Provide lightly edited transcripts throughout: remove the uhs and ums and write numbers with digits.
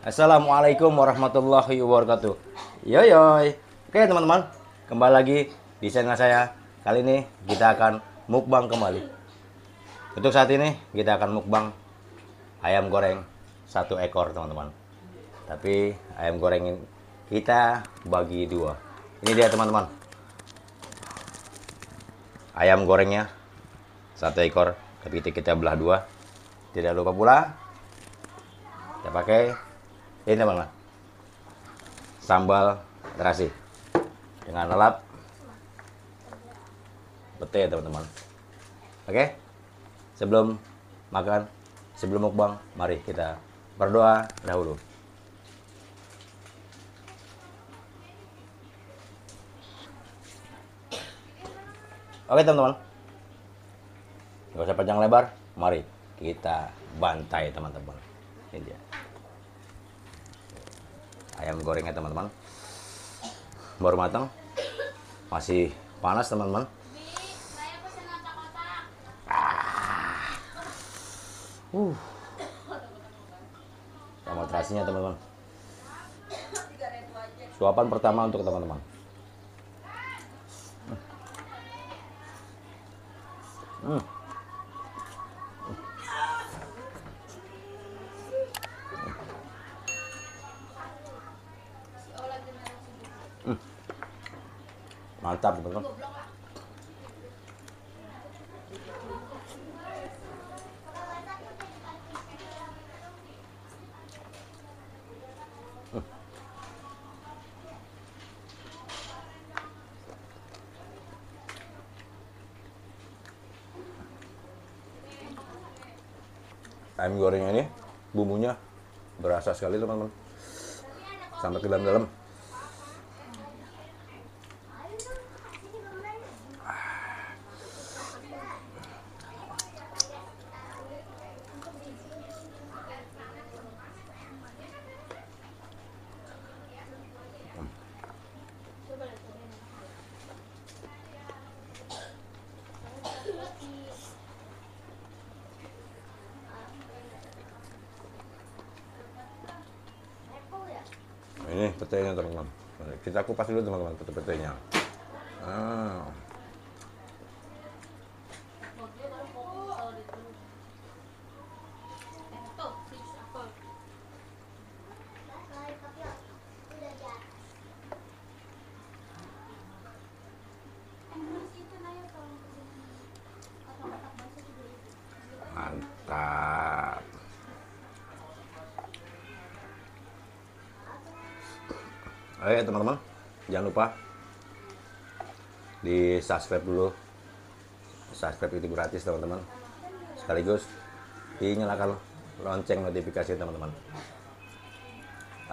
Assalamualaikum warahmatullahi wabarakatuh. Yoyoy. Oke teman-teman, kembali lagi di channel saya. Kali ini kita akan mukbang kembali. Untuk saat ini kita akan mukbang ayam goreng 1 ekor teman-teman. Tapi ayam goreng ini kita bagi 2. Ini dia teman-teman. Ayam gorengnya 1 ekor, tapi kita belah 2. Tidak lupa pula kita pakai ini teman-teman, sambal terasi dengan lelap pete teman-teman. Oke, sebelum makan, sebelum mukbang, mari kita berdoa dahulu. Oke teman-teman, gak usah panjang lebar, mari kita bantai teman-teman. Ini dia ayam gorengnya teman-teman, baru matang, masih panas teman-teman. Sama terasinya teman-teman. Suapan pertama untuk teman-teman. Mantap teman-teman. Ayam gorengnya ini bumbunya berasa sekali teman-teman, sampai ke dalam-dalam. Ini petenya teman-teman, kita kupas dulu teman-teman petenya. Ah. Mantap. Oke teman-teman, jangan lupa di subscribe dulu. Subscribe itu gratis teman-teman. Sekaligus dinyalakan lonceng notifikasi teman-teman,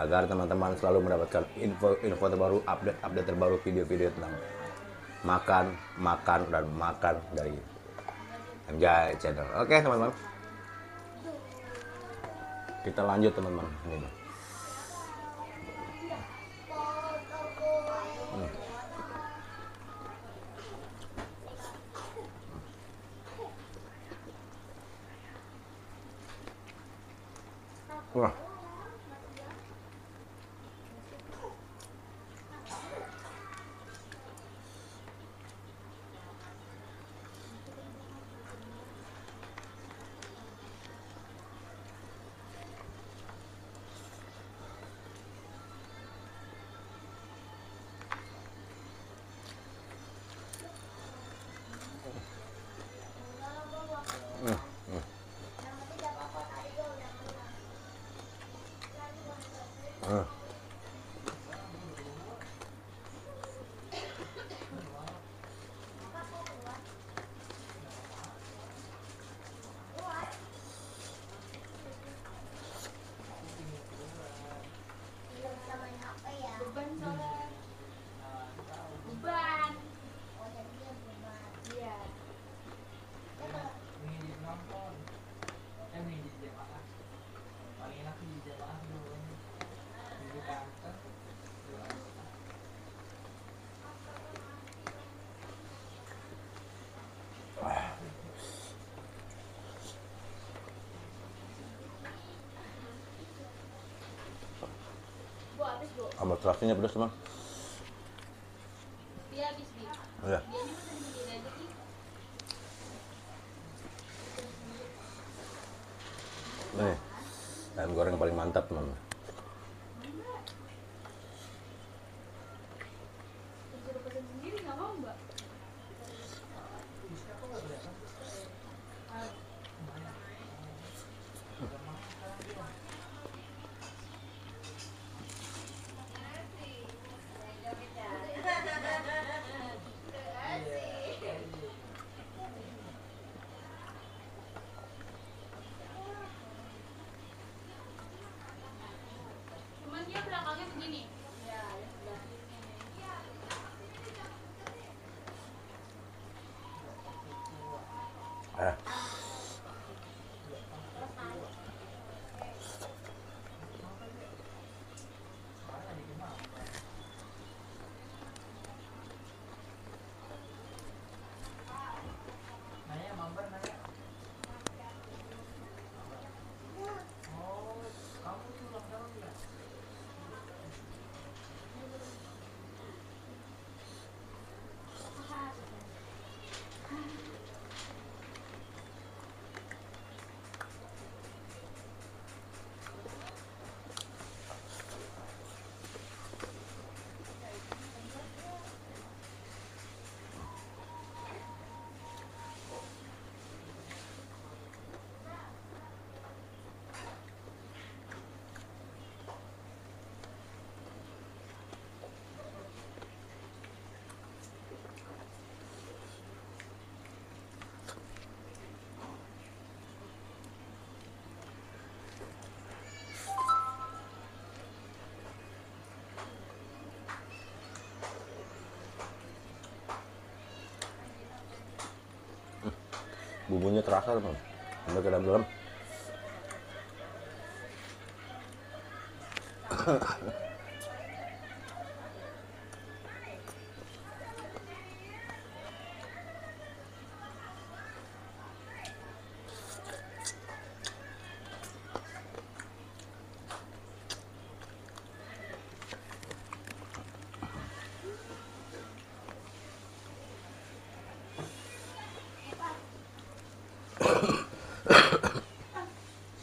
agar teman-teman selalu mendapatkan info terbaru, update terbaru, video-video tentang makan dan makan dari MJ Channel. Oke teman-teman, kita lanjut teman-teman. Ini wah, Sambal terasinya pedas teman. Iya. Nih, ayam goreng paling mantap teman. Cuman dia belakangnya begini. Eh. Bumbunya terasa teman. Sampai ke dalam.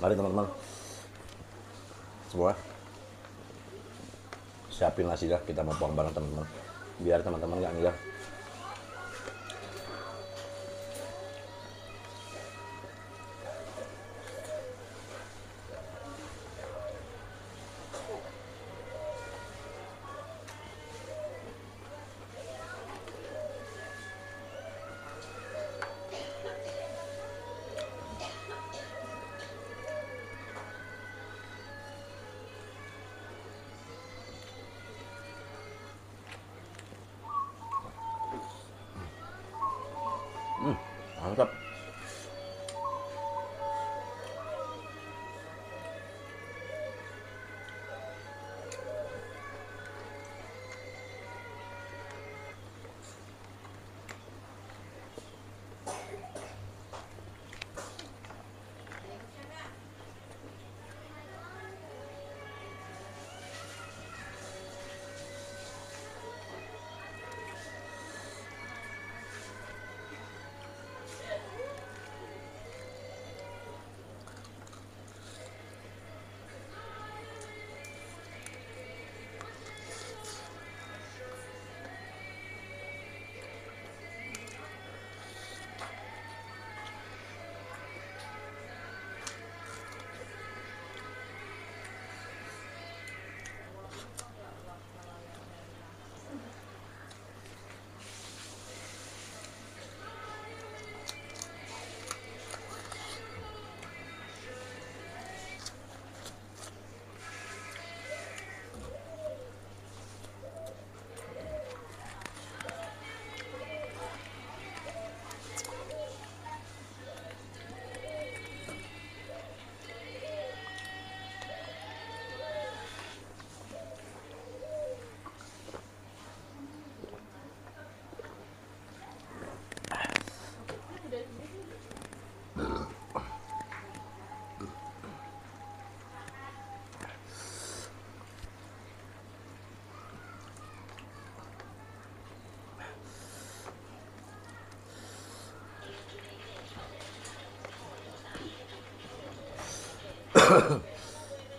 Mari teman-teman, semua siapin nasi dah, kita mau buang bareng teman-teman, biar teman-teman nggak ngiler.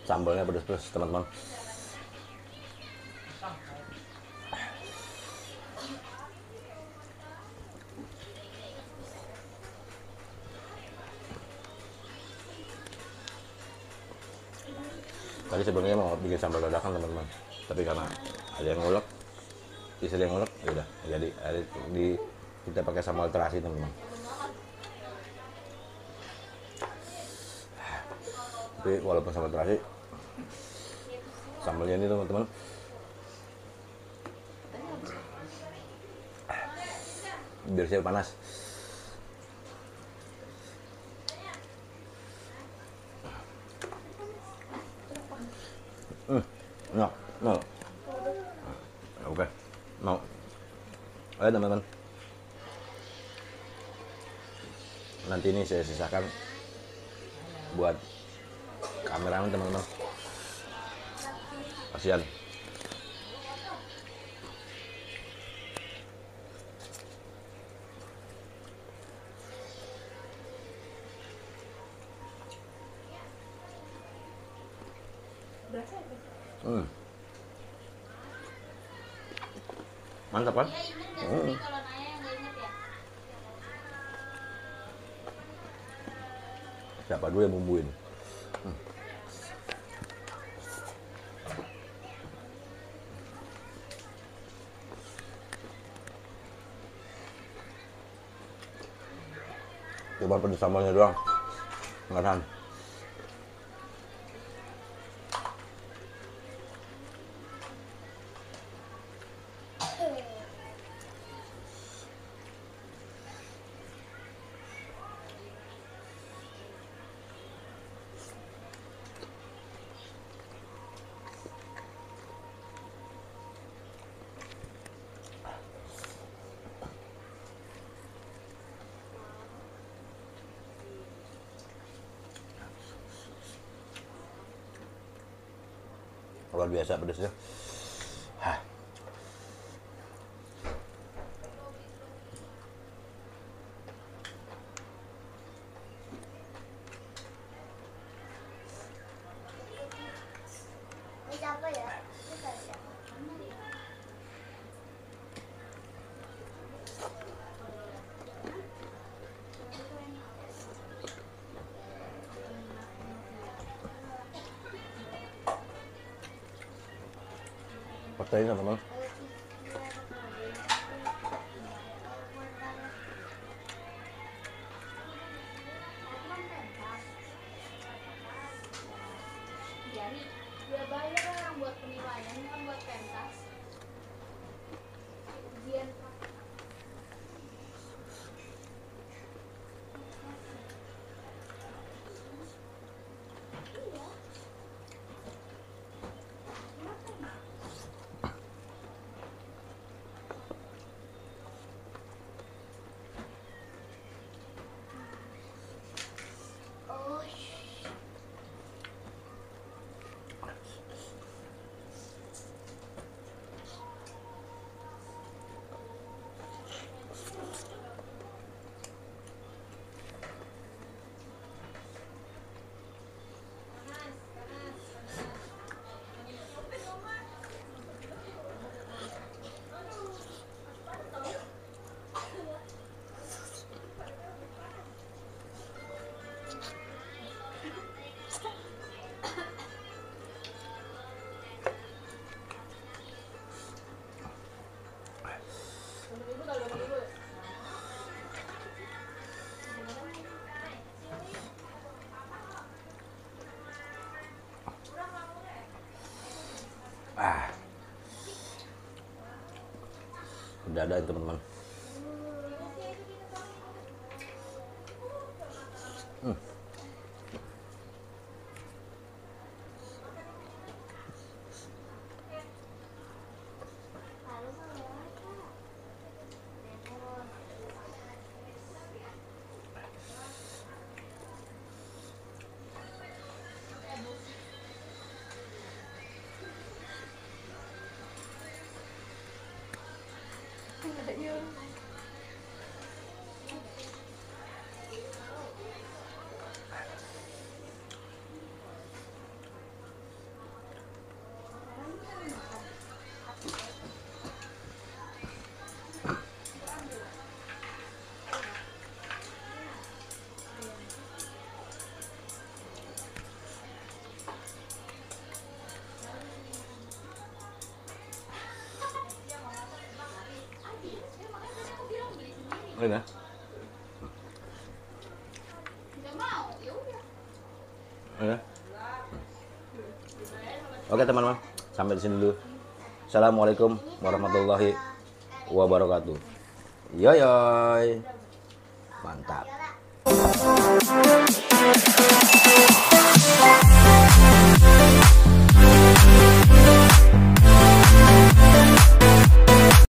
Sambalnya pedas-pedas teman-teman. Tadi sebenarnya mau bikin sambal dadakan teman-teman, tapi karena ada yang ngulek, istri yang ngulek, ya udah jadi kita pakai sambal terasi teman-teman. Tapi walaupun sambal terasi, sambalnya ini teman-teman biar siap panas. No, no. Oke, mau. Ayo teman-teman. Nanti ini saya sisakan buat kameramen teman-teman. Kasihan. Mantap kan? Dia inget nggak sih kalau nanya yang nggak inget ya? Siapa dulu yang bumbuin? Coba pedes sambalnya doang, nggak tahan. Luar biasa pedasnya. Hah. Ini apa ya? Partainya teman-teman. Jadi dia bayar orang buat penilaian bukan buat pentas. Ujian. Oh, Udah ada teman-teman. Udah. Nggak mau, ya udah. Udah. Oke teman-teman, sampai di sini dulu. Assalamualaikum warahmatullahi wabarakatuh. Yoyoy. Mantap.